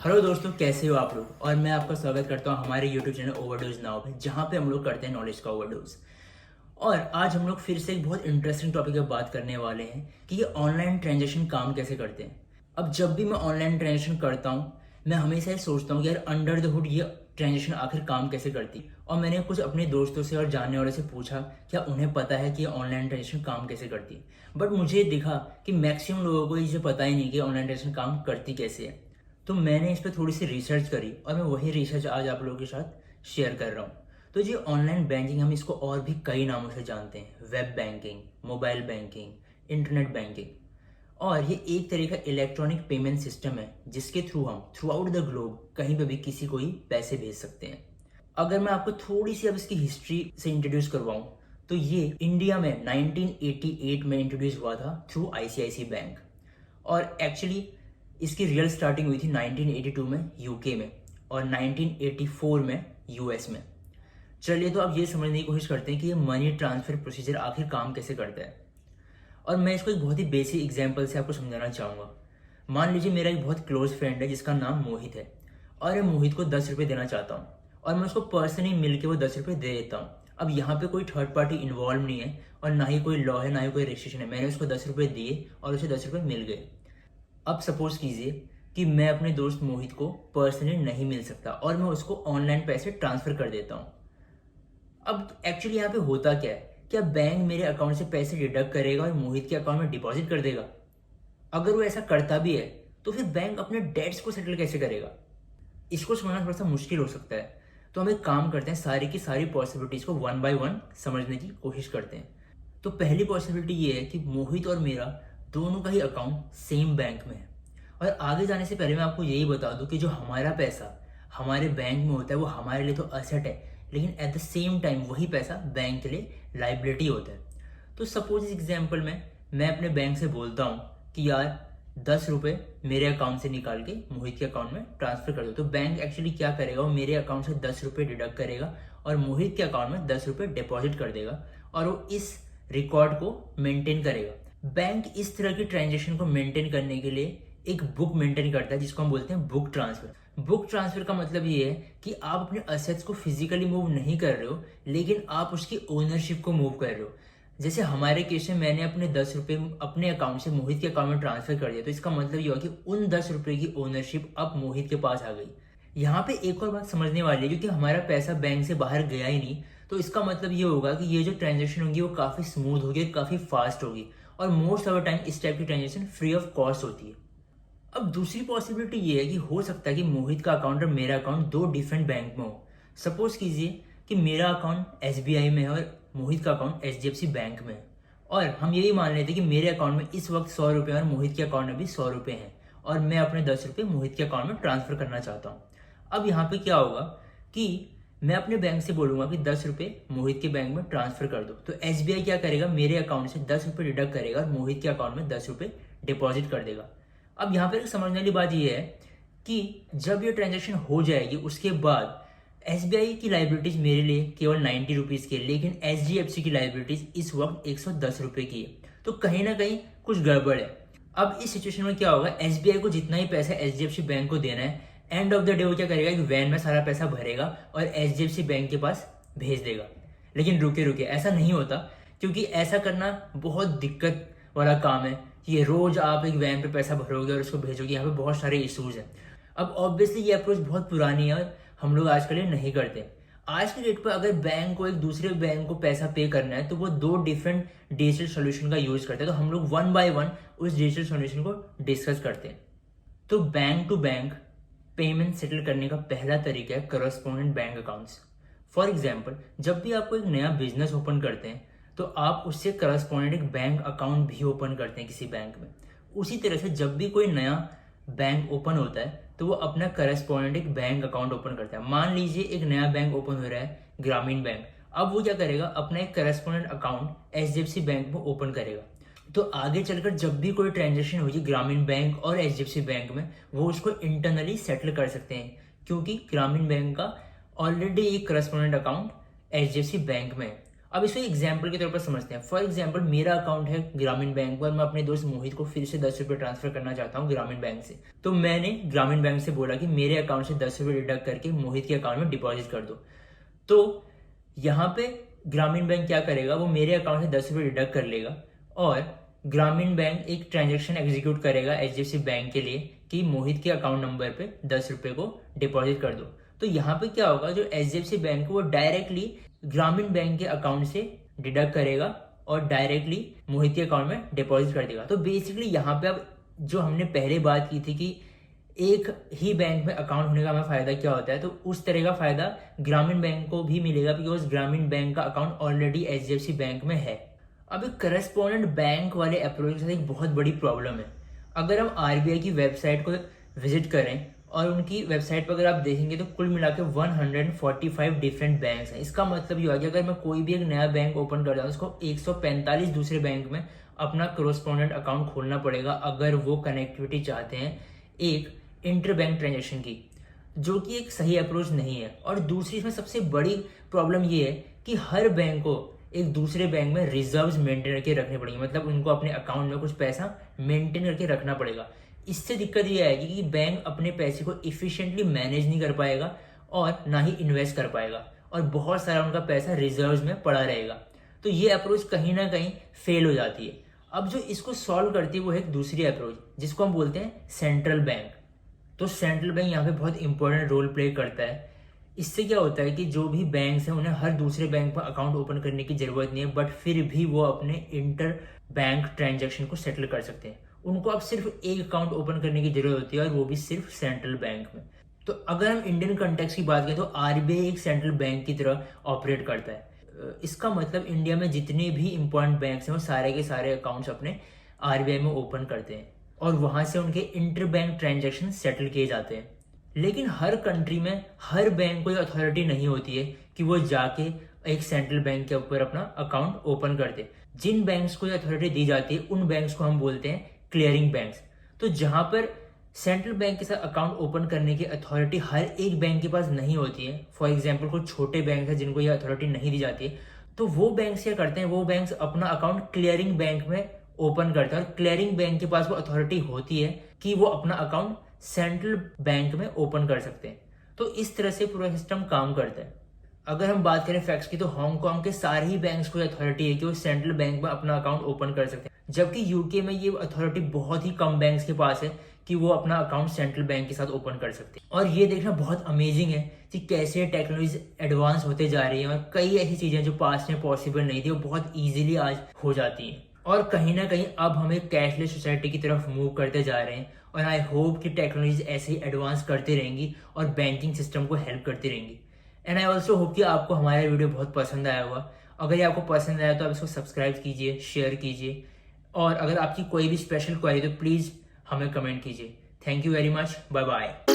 Hello दोस्तों, कैसे हो आप लोग। और मैं आपका स्वागत करता हूं हमारे यूट्यूब चैनल ओवरडोज नाउ पे, जहां पे हम लोग करते हैं नॉलेज का ओवरडोज। और आज हम लोग फिर से एक बहुत इंटरेस्टिंग टॉपिक पर बात करने वाले हैं कि ये ऑनलाइन ट्रांजेक्शन काम कैसे करते हैं। अब जब भी मैं ऑनलाइन ट्रांजेक्शन करता हूँ, मैं हमेशा ये सोचता हूँ कि यार अंडर द हुड ये ट्रांजेक्शन आखिर काम कैसे करती है। और मैंने कुछ अपने दोस्तों से और जानने वालों से पूछा क्या उन्हें पता है कि ऑनलाइन ट्रांजेक्शन काम कैसे करती है। बट मुझे दिखा कि मैक्सिमम लोगों को ये पता ही नहीं कि ऑनलाइन ट्रांजेक्शन काम करती कैसे है। तो मैंने इस पर थोड़ी सी रिसर्च करी और मैं वही रिसर्च आज आप लोगों के साथ शेयर कर रहा हूँ। तो ये ऑनलाइन बैंकिंग, हम इसको और भी कई नामों से जानते हैं। Web banking, mobile banking, internet banking. और ये एक तरह का इलेक्ट्रॉनिक पेमेंट सिस्टम है जिसके थ्रू हम थ्रू आउट द ग्लोब कहीं पे भी किसी को ही पैसे भेज सकते हैं। अगर मैं आपको थोड़ी सी अब इसकी हिस्ट्री से इंट्रोड्यूस करवाऊं, तो ये इंडिया में 1988 में इंट्रोड्यूस हुआ था थ्रू आईसीआईसी बैंक। और एक्चुअली इसकी रियल स्टार्टिंग हुई थी 1982 में यूके में और 1984 में यूएस में। चलिए, तो अब ये समझने की कोशिश करते हैं कि ये मनी ट्रांसफर प्रोसीजर आखिर काम कैसे करता है। और मैं इसको एक बहुत ही बेसिक एग्जांपल से आपको समझाना चाहूँगा। मान लीजिए मेरा एक बहुत क्लोज फ्रेंड है जिसका नाम मोहित है, और मैं मोहित को 10 रुपये देना चाहता हूँ और मैं उसको पर्सनली मिल के वो 10 रुपये दे देता हूँ। अब यहाँ पे कोई थर्ड पार्टी इन्वॉल्व नहीं है और ना ही कोई लॉ है, ना ही कोई रजिस्ट्रेशन है। मैंने उसको 10 रुपये दिए और उसे 10 रुपये मिल गए। अब सपोज कीजिए कि मैं अपने दोस्त मोहित को पर्सनली नहीं मिल सकता और मैं उसको ऑनलाइन पैसे ट्रांसफर कर देता हूँ। अब एक्चुअली यहाँ पे होता क्या है, क्या बैंक मेरे अकाउंट से पैसे डिडक्ट करेगा और मोहित के अकाउंट में डिपॉजिट कर देगा? अगर वो ऐसा करता भी है तो फिर बैंक अपने डेट्स को सेटल कैसे करेगा? इसको समझना थोड़ा सा मुश्किल हो सकता है। तो हम एक काम करते हैं, सारी की सारी पॉसिबिलिटीज को वन बाय वन समझने की कोशिश करते हैं। तो पहली पॉसिबिलिटी ये है कि मोहित और मेरा दोनों का ही अकाउंट सेम बैंक में है। और आगे जाने से पहले मैं आपको यही बता दूं कि जो हमारा पैसा हमारे बैंक में होता है वो हमारे लिए तो असेट है, लेकिन एट द सेम टाइम वही पैसा बैंक के लिए लाइबिलिटी होता है। तो सपोज इस एग्जाम्पल में मैं अपने बैंक से बोलता हूँ कि यार 10 रुपये मेरे अकाउंट से निकाल के मोहित के अकाउंट में ट्रांसफर कर दो। तो बैंक एक्चुअली क्या करेगा, वो मेरे अकाउंट से 10 रुपये डिडक्ट करेगा और मोहित के अकाउंट में 10 रुपये डिपॉजिट कर देगा और वो इस रिकॉर्ड को मेंटेन करेगा। बैंक इस तरह की ट्रांजेक्शन को मेंटेन करने के लिए एक बुक मेंटेन करता है जिसको हम बोलते हैं बुक ट्रांसफर। बुक ट्रांसफर का मतलब ये है कि आप अपने असेट्स को फिजिकली मूव नहीं कर रहे हो, लेकिन आप उसकी ओनरशिप को मूव कर रहे हो। जैसे हमारे केस में मैंने अपने 10 रुपये अपने अकाउंट से मोहित के अकाउंट में ट्रांसफर कर दिया, तो इसका मतलब ये हुआ कि उन 10 रुपये की ओनरशिप अब मोहित के पास आ गई। यहाँ पे एक और बात समझने वाली है, क्योंकि हमारा पैसा बैंक से बाहर गया ही नहीं, तो इसका मतलब ये होगा कि ये जो ट्रांजेक्शन होगी वो काफी स्मूथ होगी, काफी फास्ट होगी और मोस्ट ऑफ द टाइम इस टाइप की ट्रांजेक्शन फ्री ऑफ कॉस्ट होती है। अब दूसरी पॉसिबिलिटी ये है कि हो सकता है कि मोहित का अकाउंट और मेरा अकाउंट दो डिफरेंट बैंक में हो। सपोज कीजिए कि मेरा अकाउंट एसबीआई में है और मोहित का अकाउंट एचडीएफसी बैंक में है, और हम यही मान लेते हैं कि मेरे अकाउंट में इस वक्त 100 रुपये और मोहित के अकाउंट में भी 100 रुपये हैं और मैं अपने 10 रुपये मोहित के अकाउंट में ट्रांसफर करना चाहता हूँ। अब यहाँ पे क्या होगा कि मैं अपने बैंक से बोलूंगा कि 10 रुपये मोहित के बैंक में ट्रांसफर कर दो, तो एसबीआई क्या करेगा, मेरे अकाउंट से 10 रुपये डिडक्ट करेगा और मोहित के अकाउंट में 10 रुपये डिपॉजिट कर देगा। अब यहाँ पर समझने वाली बात यह है कि जब ये ट्रांजेक्शन हो जाएगी उसके बाद एसबीआई की लाइबिलिटीज मेरे लिए केवल 90 रुपीज की है, लेकिन एचडीएफसी की लाइबिलिटीज इस वक्त 110 रुपये की है। तो कहीं ना कहीं कुछ गड़बड़ है। अब इस सिचुएशन में क्या होगा, एसबीआई को जितना ही पैसा एचडीएफसी बैंक को देना है, एंड ऑफ द डे वो क्या करेगा कि वैन में सारा पैसा भरेगा और एचडीएफसी बैंक के पास भेज देगा। लेकिन रुके रुके, ऐसा नहीं होता, क्योंकि ऐसा करना बहुत दिक्कत वाला काम है कि ये रोज आप एक वैन पे पैसा भरोगे और उसको भेजोगे। यहाँ पे बहुत सारे इश्यूज हैं। अब ऑब्वियसली ये अप्रोच बहुत पुरानी है और हम लोग आजकल ये नहीं करते। आज के डेट पर अगर बैंक को एक दूसरे बैंक को पैसा पे करना है तो वो दो डिफरेंट डिजिटल सॉल्यूशन का यूज करते हैं। तो हम लोग वन बाय वन उस डिजिटल सॉल्यूशन को डिस्कस करते हैं। तो bank to bank payment settle करने का पहला तरीका है correspondent bank accounts. For example, जब भी आपको एक नया बिजनेस ओपन करते हैं तो आप उससे करस्पॉन्डेंट एक बैंक अकाउंट भी ओपन करते हैं किसी बैंक में। उसी तरह से जब भी कोई नया बैंक ओपन होता है तो वो अपना करस्पॉन्डेंट एक बैंक अकाउंट ओपन करता है। मान लीजिए एक नया बैंक ओपन हो रहा है ग्रामीण बैंक, अब वो क्या करेगा, अपना एक करस्पॉन्डेंट अकाउंट एचडीएफसी बैंक में ओपन करेगा। तो आगे चलकर जब भी कोई ट्रांजेक्शन होगी ग्रामीण बैंक और एचडीएफसी बैंक में, वो उसको इंटरनली सेटल कर सकते हैं, क्योंकि ग्रामीण बैंक का ऑलरेडी एक करस्पॉन्डेंट अकाउंट एचडीएफसी बैंक में है। अब इसको एग्जाम्पल के तौर पर समझते हैं। फॉर एग्जाम्पल मेरा अकाउंट है ग्रामीण बैंक पर, मैं अपने दोस्त मोहित को फिर से 10 रुपये ट्रांसफर करना चाहता हूँ ग्रामीण बैंक से। तो मैंने ग्रामीण बैंक से बोला कि मेरे अकाउंट से 10 रुपये डिडक्ट करके मोहित के अकाउंट में डिपॉजिट कर दो। तो यहाँ पे ग्रामीण बैंक क्या करेगा, वो मेरे अकाउंट से 10 रुपये डिडक्ट कर लेगा और ग्रामीण बैंक एक ट्रांजेक्शन एग्जीक्यूट करेगा HDFC बैंक के लिए कि मोहित के अकाउंट नंबर पे 10 रुपये को डिपॉजिट कर दो। तो यहाँ पे क्या होगा, जो HDFC बैंक है वो डायरेक्टली ग्रामीण बैंक के अकाउंट से डिडक्ट करेगा और डायरेक्टली मोहित के अकाउंट में डिपॉजिट कर देगा। तो बेसिकली यहाँ पे अब जो हमने पहले बात की थी कि एक ही बैंक में अकाउंट होने का हमें फायदा क्या होता है, तो उस तरह का फायदा ग्रामीण बैंक को भी मिलेगा बिकॉज ग्रामीण बैंक का अकाउंट ऑलरेडी HDFC बैंक में है। अब एक करस्पॉन्डेंट बैंक वाले अप्रोच के साथ एक बहुत बड़ी प्रॉब्लम है। अगर हम RBI की वेबसाइट को विजिट करें और उनकी वेबसाइट पर अगर आप देखेंगे तो कुल मिला के 145 डिफरेंट बैंक्स हैं। इसका मतलब ये हुआ कि अगर मैं कोई भी एक नया बैंक ओपन कर रहा हूँ उसको 145 दूसरे बैंक में अपना कोरोस्पोंडेंट अकाउंट खोलना पड़ेगा अगर वो कनेक्टिविटी चाहते हैं एक इंटर बैंक ट्रांजेक्शन की, जो कि एक सही अप्रोच नहीं है। और दूसरी इसमें सबसे बड़ी प्रॉब्लम ये है कि हर बैंक को एक दूसरे बैंक में रिजर्व्स मेंटेन करके रखने पड़ेंगे, मतलब उनको अपने अकाउंट में कुछ पैसा मेंटेन करके रखना पड़ेगा। इससे दिक्कत ये आएगी कि बैंक अपने पैसे को इफिशिएंटली मैनेज नहीं कर पाएगा और ना ही इन्वेस्ट कर पाएगा और बहुत सारा उनका पैसा रिजर्व्स में पड़ा रहेगा। तो ये अप्रोच कहीं ना कहीं फेल हो जाती है। अब जो इसको सॉल्व करती है वो है एक दूसरी अप्रोच जिसको हम बोलते हैं सेंट्रल बैंक। तो सेंट्रल बैंक यहाँ पे बहुत इंपॉर्टेंट रोल प्ले करता है। इससे क्या होता है कि जो भी बैंक्स हैं उन्हें हर दूसरे बैंक पर अकाउंट ओपन करने की जरूरत नहीं है, बट फिर भी वो अपने इंटर बैंक ट्रांजेक्शन को सेटल कर सकते हैं। उनको अब सिर्फ एक अकाउंट ओपन करने की जरूरत होती है और वो भी सिर्फ सेंट्रल बैंक में। तो अगर हम इंडियन कंटेक्स्ट की बात करें तो RBI एक सेंट्रल बैंक की तरह ऑपरेट करता है। इसका मतलब इंडिया में जितने भी इंपॉर्टेंट बैंक्स हैं वो सारे के सारे अकाउंट्स अपने RBI में ओपन करते हैं और वहां से उनके इंटर बैंक ट्रांजेक्शन सेटल किए जाते हैं। लेकिन हर कंट्री में हर बैंक को ये अथॉरिटी नहीं होती है कि वो जाके एक सेंट्रल बैंक के ऊपर अपना अकाउंट ओपन कर दे। जिन बैंक्स को ये अथॉरिटी दी जाती है उन बैंक्स को हम बोलते हैं क्लियरिंग बैंक्स। तो जहां पर सेंट्रल बैंक के साथ अकाउंट ओपन करने की अथॉरिटी हर एक बैंक के पास नहीं होती है, फॉर एग्जांपल कुछ छोटे बैंक है जिनको ये अथॉरिटी नहीं दी जाती है, तो वो बैंक्स क्या करते हैं, वो बैंक्स अपना अकाउंट क्लियरिंग बैंक में ओपन करते हैं और क्लियरिंग बैंक के पास वो अथॉरिटी होती है कि वो अपना अकाउंट सेंट्रल बैंक में ओपन कर सकते हैं। तो इस तरह से पूरा सिस्टम काम करता है। अगर हम बात करें फैक्ट्स की तो हांगकांग के सारे ही बैंक्स को अथॉरिटी है कि वो सेंट्रल बैंक में अपना अकाउंट ओपन कर सकते हैं, जबकि यूके में ये अथॉरिटी बहुत ही कम बैंक्स के पास है कि वो अपना अकाउंट सेंट्रल बैंक के साथ ओपन कर सकते हैं। और ये देखना बहुत अमेजिंग है कि कैसे टेक्नोलॉजी एडवांस होते जा रही है और कई ऐसी चीजें जो पास्ट में पॉसिबल नहीं थी वो बहुत ईजिली आज हो जाती हैं। और कहीं ना कहीं अब हम एक कैशलेस सोसाइटी की तरफ मूव करते जा रहे हैं और आई होप कि टेक्नोलॉजी ऐसे ही एडवांस करती रहेंगी और बैंकिंग सिस्टम को हेल्प करती रहेंगी। एंड आई ऑल्सो होप कि आपको हमारा वीडियो बहुत पसंद आया होगा। अगर ये आपको पसंद आया तो आप इसको सब्सक्राइब कीजिए, शेयर कीजिए और अगर आपकी कोई भी स्पेशल क्वेरी तो प्लीज़ हमें कमेंट कीजिए। Thank you very much, bye bye.